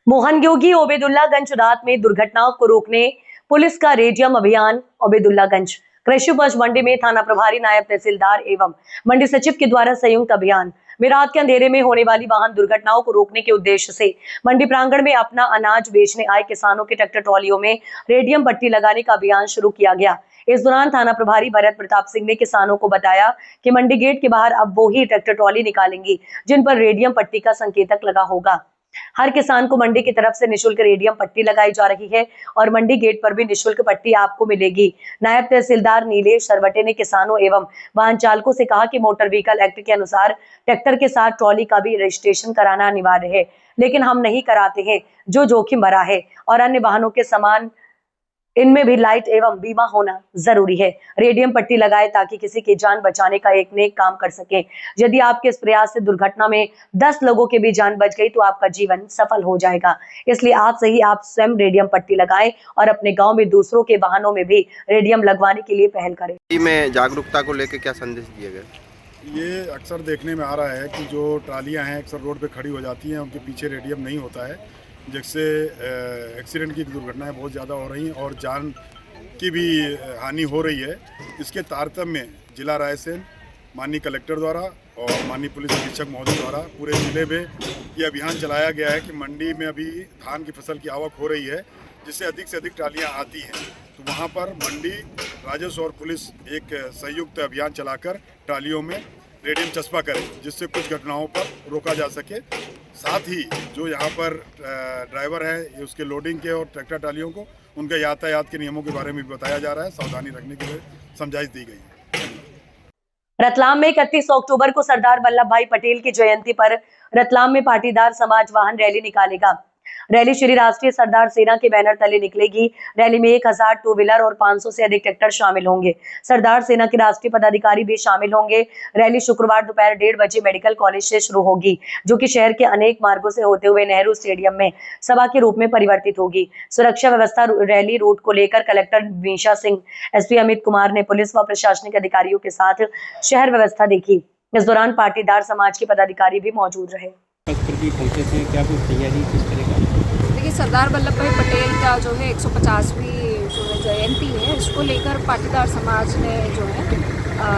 मोहन योगी ओबेदुल्लागंज रात में दुर्घटनाओं को रोकने पुलिस का रेडियम अभियान। ओबेदुल्लागंज कृषि उपज मंडी में थाना प्रभारी, नायब तहसीलदार एवं मंडी सचिव के द्वारा संयुक्त अभियान में रात के अंधेरे में होने वाली वाहन दुर्घटनाओं को रोकने के उद्देश्य से मंडी प्रांगण में अपना अनाज बेचने आए किसानों के ट्रैक्टर ट्रॉलियों में रेडियम पट्टी लगाने का अभियान शुरू किया गया। इस दौरान थाना प्रभारी भरत प्रताप सिंह ने किसानों को बताया कि मंडी गेट के बाहर अब वो ही ट्रैक्टर ट्रॉली निकालेंगी जिन पर रेडियम पट्टी का संकेतक लगा होगा। हर किसान को मंडी की तरफ से निशुल्क रेडियम पट्टी लगाई जा रही है और मंडी गेट पर भी निशुल्क पट्टी आपको मिलेगी। नायब तहसीलदार नीलेश सरवटे ने किसानों एवं वाहन चालकों से कहा कि मोटर व्हीकल एक्ट के अनुसार ट्रैक्टर के साथ ट्रॉली का भी रजिस्ट्रेशन कराना अनिवार्य है, लेकिन हम नहीं कराते हैं जो जोखिम भरा है और अन्य वाहनों के समान इनमें भी लाइट एवं बीमा होना जरूरी है। रेडियम पट्टी लगाए ताकि किसी की जान बचाने का एक नेक काम कर सके। यदि आपके इस प्रयास से दुर्घटना में 10 लोगों की भी जान बच गई तो आपका जीवन सफल हो जाएगा। इसलिए आज से ही आप स्वयं रेडियम पट्टी लगाएं और अपने गांव में दूसरों के वाहनों में भी रेडियम लगवाने के लिए पहल करें। में जागरूकता को लेकर क्या संदेश दिए गए? ये अक्सर देखने में आ रहा है कि जो ट्रालियां हैं अक्सर रोड पे खड़ी हो जाती हैं, उनके पीछे रेडियम नहीं होता है, जिससे एक्सीडेंट की दुर्घटनाएं बहुत ज़्यादा हो रही हैं और जान की भी हानि हो रही है। इसके तारतम्य में जिला रायसेन माननीय कलेक्टर द्वारा और माननीय पुलिस अधीक्षक महोदय द्वारा पूरे ज़िले में ये अभियान चलाया गया है कि मंडी में अभी धान की फसल की आवक हो रही है, जिससे अधिक से अधिक ट्रालियाँ आती हैं, तो वहाँ पर मंडी राजस्व और पुलिस एक संयुक्त अभियान चलाकर ट्रालियों में रेडियम चस्पा करें, जिससे कुछ घटनाओं पर रोका जा सके। साथ ही जो यहाँ पर ड्राइवर है उसके लोडिंग के और ट्रैक्टर ट्रालियों को उनके यातायात के नियमों के बारे में भी बताया जा रहा है, सावधानी रखने के लिए समझाइश दी गई है। रतलाम में 31 अक्टूबर को सरदार वल्लभ भाई पटेल की जयंती पर रतलाम में पाटीदार समाज वाहन रैली निकालेगा। रैली श्री राष्ट्रीय सरदार सेना के बैनर तले निकलेगी। रैली में 1000 टू व्हीलर और 500 से अधिक ट्रैक्टर शामिल होंगे। सरदार सेना के राष्ट्रीय पदाधिकारी भी शामिल होंगे। रैली शुक्रवार दोपहर 1:30 बजे मेडिकल कॉलेज से शुरू होगी, जो कि शहर के अनेक मार्गों से होते हुए नेहरू स्टेडियम में सभा के रूप में परिवर्तित होगी। सुरक्षा व्यवस्था रैली रूट को लेकर कलेक्टर मीशा सिंह, एसपी अमित कुमार ने पुलिस व प्रशासनिक अधिकारियों के साथ शहर व्यवस्था देखी। इस दौरान पाटीदार समाज के पदाधिकारी भी मौजूद रहे। क्या कुछ तैयारी किस तरह का? देखिए, सरदार वल्लभ भाई पटेल का जो है 150वीं जो है जयंती है, इसको लेकर पाटीदार समाज ने जो है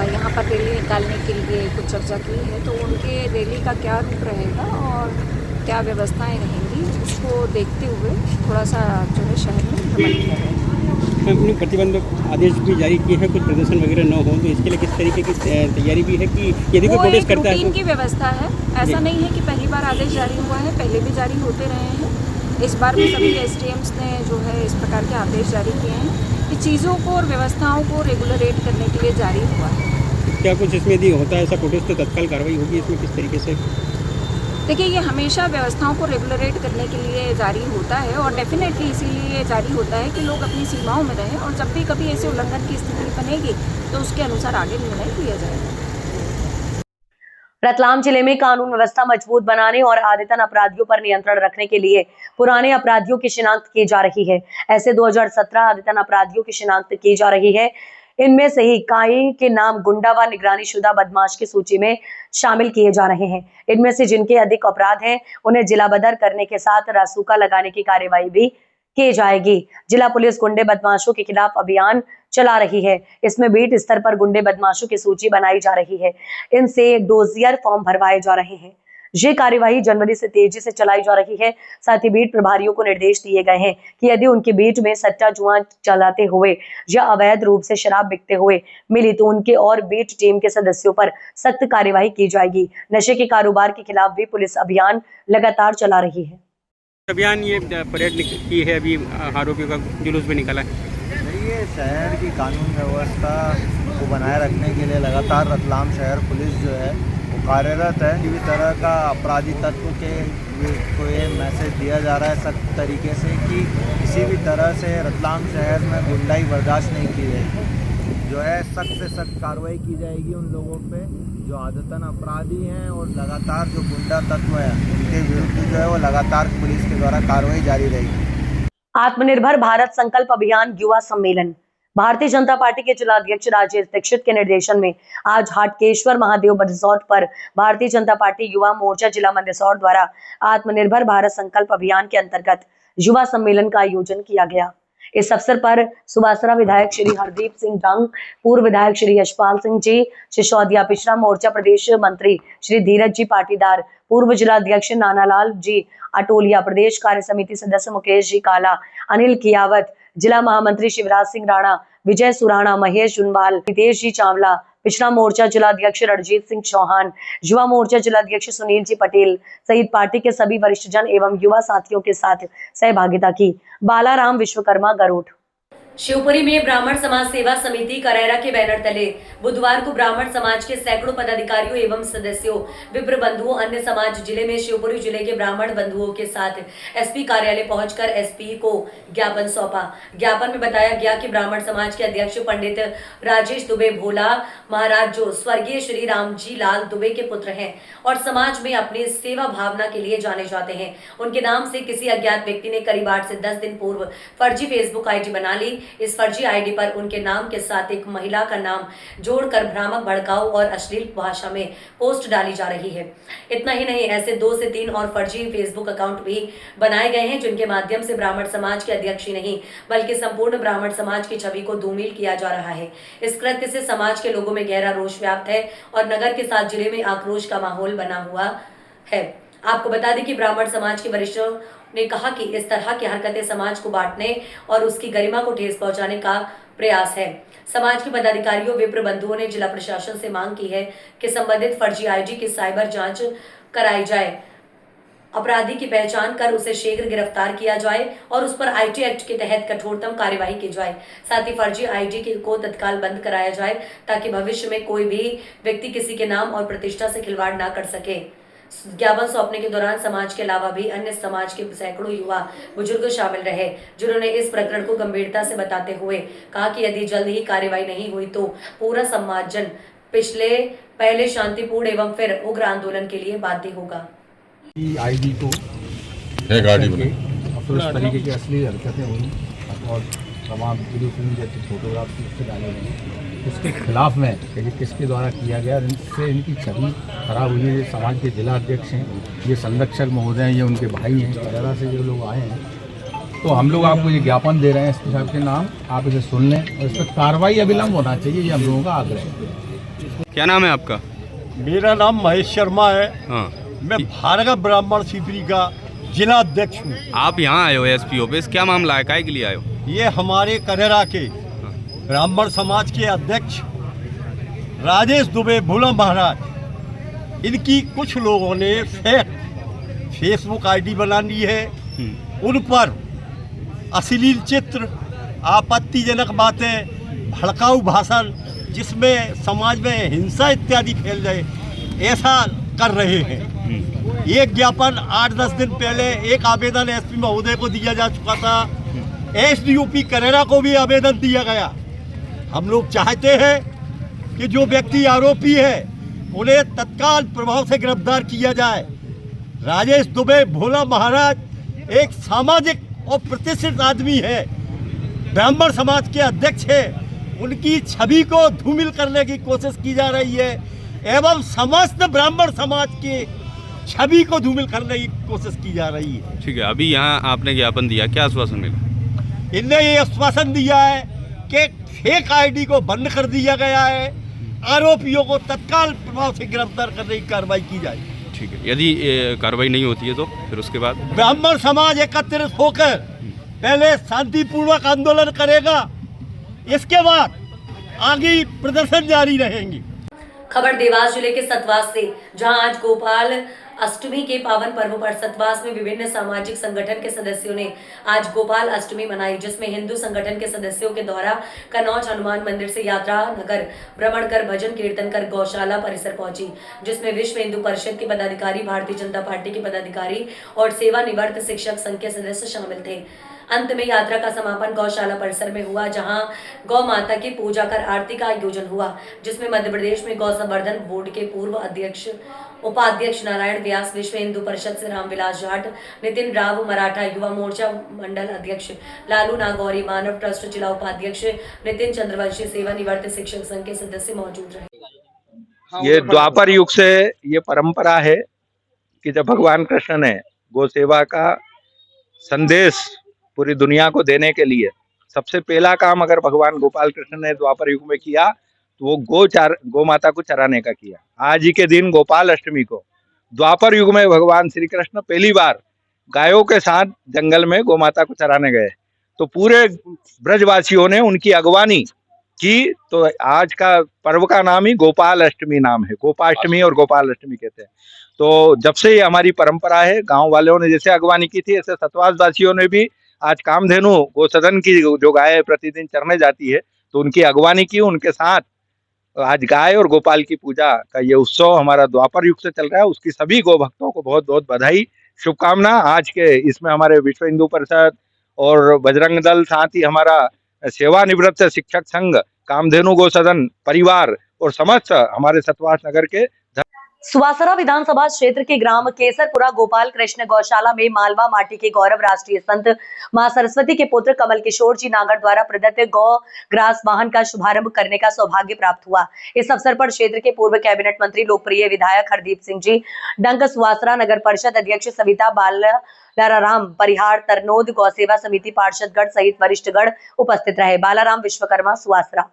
यहाँ पर रैली निकालने के लिए कुछ चर्चा की है। तो उनके रैली का क्या रूप रहेगा और क्या व्यवस्थाएं रहेंगी, उसको देखते हुए थोड़ा सा जो है शहर में भ्रमण किया जाएगा। अपनी प्रतिबंधक आदेश भी जारी किए हैं, कुछ प्रदर्शन वगैरह न हो, तो इसके लिए किस तरीके की तैयारी भी है कि यदि कोई प्रोटेस्ट करता है तो? रूटीन की व्यवस्था है, ऐसा नहीं है कि पहली बार आदेश जारी हुआ है, पहले भी जारी होते रहे हैं। इस बार भी सभी एसडीएम्स ने जो है इस प्रकार के आदेश जारी किए हैं कि चीज़ों को और व्यवस्थाओं को रेगुलरेट करने के लिए जारी हुआ है। क्या कुछ इसमें यदि होता है ऐसा प्रोटेस्ट तो तत्काल कार्रवाई होगी इसमें किस तरीके से? देखिए, ये हमेशा व्यवस्थाओं को रेगुलरेट करने के लिए जारी होता है और डेफिनेटली इसीलिए जारी होता है कि लोग अपनी सीमाओं में रहें और जब भी कभी ऐसे उल्लंघन की स्थिति बनेगी तो उसके अनुसार आगे निर्णय लिया जाएगा। रतलाम जिले में कानून व्यवस्था मजबूत बनाने और आदतन अपराधियों पर नियंत्रण रखने के लिए पुराने अपराधियों की शिनाख्त की जा रही है। ऐसे 2017 आदतन अपराधियों की शिनाख्त की जा रही है। इनमें से ही कई के नाम गुंडा व निगरानी शुदा बदमाश की सूची में शामिल किए जा रहे हैं। इनमें से जिनके अधिक अपराध हैं उन्हें जिला बदर करने के साथ रासुका लगाने की कार्यवाही भी की जाएगी। जिला पुलिस गुंडे बदमाशों के खिलाफ अभियान चला रही है। इसमें बीट स्तर पर गुंडे बदमाशों की सूची बनाई जा रही है। इनसे डोजियर फॉर्म भरवाए जा रहे हैं। ये कार्यवाही जनवरी से तेजी से चलाई जा रही है। साथ ही बीट प्रभारियों को निर्देश दिए गए हैं कि यदि उनकी बीट में सट्टा जुआ चलाते हुए या अवैध रूप से शराब बिकते हुए मिली तो उनके और बीट टीम के सदस्यों पर सख्त कार्यवाही की जाएगी। नशे के कारोबार के खिलाफ भी पुलिस अभियान लगातार चला रही है। अभियान ये परेड की है, अभी आरोपियों का जुलूस भी निकाला है। ये शहर की कानून व्यवस्था को बनाए रखने के लिए लगातार रतलाम शहर पुलिस जो है वो कार्यरत है। किसी भी तरह का अपराधी तत्व को ये मैसेज दिया जा रहा है सख्त तरीके से कि किसी भी तरह से रतलाम शहर में गुंडाई बर्दाश्त नहीं की जाएगी। जो है सख्त से सख्त कार्रवाई की जाएगी उन लोगों पे जो आदतन अपराधी हैं और लगातार जो गुंडा तत्व है उनके विरुद्ध जो है वो लगातार पुलिस के द्वारा कार्रवाई जारी रहेगी। आत्मनिर्भर भारत संकल्प अभियान युवा सम्मेलन भारतीय जनता पार्टी के जिला अध्यक्ष राजेश दीक्षित के निर्देशन में आज हाटकेश्वर महादेव रिसोर्ट पर भारतीय जनता पार्टी युवा मोर्चा जिला मंदसौर द्वारा आत्मनिर्भर भारत संकल्प अभियान के अंतर्गत युवा सम्मेलन का आयोजन किया गया। इस अवसर पर सुबासरा विधायक श्री हरदीप सिंह डंग, पूर्व विधायक श्री यशपाल सिंह जी, सिसोदिया पिछड़ा मोर्चा प्रदेश मंत्री श्री धीरज जी पाटीदार, पूर्व जिला अध्यक्ष नानालाल जी अटोलिया, प्रदेश कार्य समिति सदस्य मुकेश जी काला, अनिल कियावत, जिला महामंत्री शिवराज सिंह राणा, विजय सुराणा, महेश जुनवाल, नितेश जी चावला, पिछड़ा मोर्चा जिला अध्यक्ष रणजीत सिंह चौहान, युवा मोर्चा जिला अध्यक्ष सुनील जी पटेल सहित पार्टी के सभी वरिष्ठ जन एवं युवा साथियों के साथ सहभागिता की। बालाराम विश्वकर्मा, गरुड़। शिवपुरी में ब्राह्मण समाज सेवा समिति करैरा के बैनर तले बुधवार को ब्राह्मण समाज के सैकड़ों पदाधिकारियों एवं सदस्यों, विप्र बंधुओं, अन्य समाज जिले में शिवपुरी जिले के ब्राह्मण बंधुओं के साथ एसपी कार्यालय पहुंचकर एसपी को ज्ञापन सौंपा। ज्ञापन में बताया गया कि ब्राह्मण समाज के अध्यक्ष पंडित राजेश दुबे भोला महाराज, जो स्वर्गीय श्री रामजी लाल दुबे के पुत्र हैं और समाज में अपनी सेवा भावना के लिए जाने जाते हैं, उनके नाम से किसी अज्ञात व्यक्ति ने करीब 8 से 10 दिन पूर्व फर्जी फेसबुक आईडी बना ली। इस फर्जी आईडी पर उनके नाम के साथ एक महिला का नाम जोड़कर भ्रामक, भड़काऊ और अश्लील भाषा में पोस्ट डाली जा रही है। इतना ही नहीं, ऐसे 2 से 3 और फर्जी फेसबुक अकाउंट भी बनाए गए हैं, जिनके माध्यम से ब्राह्मण समाज के अध्यक्ष ही नहीं बल्कि संपूर्ण ब्राह्मण समाज की छवि को धूमिल किया जा रहा है। इस कृत्य से समाज के लोगों में गहरा रोष व्याप्त है और नगर के साथ जिले में आक्रोश का माहौल बना हुआ है। आपको बता दें कि ब्राह्मण समाज के वरिष्ठों ने कहा कि इस तरह की हरकतें समाज को बांटने और उसकी गरिमा को ठेस पहुंचाने का प्रयास है। समाज के पदाधिकारियों, विप्र बंधुओं ने जिला प्रशासन से मांग की है कि संबंधित फर्जी आईडी की साइबर जांच कराई जाए, अपराधी की पहचान कर उसे शीघ्र गिरफ्तार किया जाए और उस पर आईटी एक्ट के तहत कठोरतम कार्यवाही की जाए। साथ ही फर्जी आईडी को तत्काल बंद कराया जाए ताकि भविष्य में कोई भी व्यक्ति किसी के नाम और प्रतिष्ठा से खिलवाड़ न कर सके। ज्ञापन सौंपने के दौरान समाज के अलावा भी अन्य समाज के सैकड़ों युवा बुजुर्ग शामिल रहे, जिन्होंने इस प्रकरण को गंभीरता से बताते हुए कहा कि यदि जल्द ही कार्रवाई नहीं हुई तो पूरा समाजजन पहले शांतिपूर्ण एवं फिर उग्र आंदोलन के लिए बाध्य होगा। आईडी को है गाड़ी बने तो इस तरीके की असली हरकतें हुई और तमाम वीडियो फिल्म जैसे फोटोग्राफ डाले गए, उसके खिलाफ में कि किसके द्वारा किया गया, इनसे इनकी छवि खराब हुई है। ये समाज के जिला अध्यक्ष हैं, ये संरक्षक महोदय हैं, ये उनके भाई हैं, करैरा से जो लोग आए हैं। तो हम लोग आपको ये ज्ञापन दे रहे हैं एसपी साहब के नाम, आप इसे सुन लें और इस पर कार्रवाई अविलंब होना चाहिए, ये हम लोगों का आग्रह है। क्या नाम है आपका? मेरा नाम महेश शर्मा है। हाँ, मैं भार्गव ब्राह्मण शिवपुरी का जिला अध्यक्ष हूँ। आप यहाँ आए हो एसपी ऑफिस, क्या मामला है, काय के लिए आए हो? ये हमारे करैरा के ब्राह्मण समाज के अध्यक्ष राजेश दुबे भोला महाराज, इनकी कुछ लोगों ने फेक फेसबुक आईडी बना ली है। उन पर अश्लील चित्र, आपत्तिजनक बातें, भड़काऊ भाषण जिसमें समाज में हिंसा इत्यादि फैल जाए, ऐसा कर रहे हैं। ये ज्ञापन 8-10 दिन पहले एक आवेदन एसपी महोदय को दिया जा चुका था, एसडीओपी करैरा को भी आवेदन दिया गया। हम लोग चाहते हैं कि जो व्यक्ति आरोपी है उन्हें तत्काल प्रभाव से गिरफ्तार किया जाए। राजेश दुबे भोला महाराज एक सामाजिक और प्रतिष्ठित आदमी है, ब्राह्मण समाज के अध्यक्ष है। उनकी छवि को धूमिल करने की कोशिश की जा रही है एवं समस्त ब्राह्मण समाज की छवि को धूमिल करने की कोशिश की जा रही है। ठीक है, अभी यहाँ आपने ज्ञापन दिया, क्या आश्वासन मिला? इनने ये आश्वासन दिया है कि फेक आईडी को बंद कर दिया गया है, आरोपियों को तत्काल प्रभाव से गिरफ्तार करने की कार्रवाई की जाएगी। ठीक है, यदि कार्रवाई नहीं होती है तो फिर उसके बाद ब्राह्मण समाज एकत्रित होकर पहले शांतिपूर्वक आंदोलन करेगा, इसके बाद आगे प्रदर्शन जारी रहेंगे। खबर देवास जिले के सतवास से, जहां आज गोपाल अष्टमी के पावन पर्व पर सतवास में विभिन्न सामाजिक संगठन के सदस्यों ने आज गोपाल अष्टमी मनाई, जिसमें हिंदू संगठन के सदस्यों के द्वारा कनौज हनुमान मंदिर से यात्रा नगर भ्रमण कर भजन कीर्तन कर गौशाला परिसर पहुंची, जिसमें विश्व हिंदू परिषद के पदाधिकारी, भारतीय जनता पार्टी के पदाधिकारी और सेवानिवृत्त शिक्षक संघ के सदस्य शामिल थे। अंत में यात्रा का समापन गौशाला परिसर में हुआ, जहां गौ माता की पूजा कर आरती का आयोजन हुआ, जिसमें मध्य प्रदेश में गौ संवर्धन बोर्ड के पूर्व अध्यक्ष उपाध्यक्ष नारायण व्यास, विश्व हिंदू परिषद से रामविलास जाट, नितिन राव, मराठा युवा मोर्चा मंडल अध्यक्ष लालू नागौरी, मानव ट्रस्ट जिला उपाध्यक्ष नितिन चंद्रवंशी, सेवानिवृत्त शिक्षक संघ के सदस्य मौजूद रहे। ये द्वापर युग से ये परंपरा है कि जब भगवान कृष्ण ने गौ सेवा का संदेश पूरी दुनिया को देने के लिए सबसे पहला काम अगर भगवान गोपाल कृष्ण ने द्वापर युग में किया तो वो गौ माता को चराने का किया। आज ही के दिन गोपाल अष्टमी को द्वापर युग में भगवान श्री कृष्ण पहली बार गायों के साथ जंगल में गौ माता को चराने गए, तो पूरे ब्रजवासियों ने उनकी अगवानी की। तो आज का पर्व का नाम ही गोपाल अष्टमी नाम है, गोपाष्टमी और गोपाल अष्टमी कहते हैं। तो जब से ये हमारी परंपरा है, गांव वालों ने जैसे अगवानी की थी, ऐसे सतवास वासियों ने भी आज कामधेनु गौसदन की जो गाय प्रतिदिन चरने जाती है तो उनकी अगवानी की, उनके साथ आज गाय और गोपाल की पूजा का ये उत्सव हमारा द्वापर युग से चल रहा है। उसकी सभी गौ भक्तों को बहुत बहुत बधाई, शुभकामना। आज के इसमें हमारे विश्व हिंदू परिषद और बजरंग दल, साथ ही हमारा सेवानिवृत्त शिक्षक संघ, कामधेनु गौसदन परिवार और समस्त हमारे सतवास नगर के सुवासरा विधानसभा क्षेत्र के ग्राम केसरपुरा गोपाल कृष्ण गौशाला में मालवा माटी के गौरव राष्ट्रीय संत मां सरस्वती के पुत्र कमल किशोर जी नागर द्वारा प्रदत्त गौ ग्रास वाहन का शुभारंभ करने का सौभाग्य प्राप्त हुआ। इस अवसर पर क्षेत्र के पूर्व कैबिनेट मंत्री, लोकप्रिय विधायक हरदीप सिंह जी, डंक, सुवासरा नगर परिषद अध्यक्ष सविता बालाराम, परिहार, तरनोद, गौसेवा समिति पार्षदगण सहित वरिष्ठगण उपस्थित रहे। बालाराम विश्वकर्मा, सुवासरा।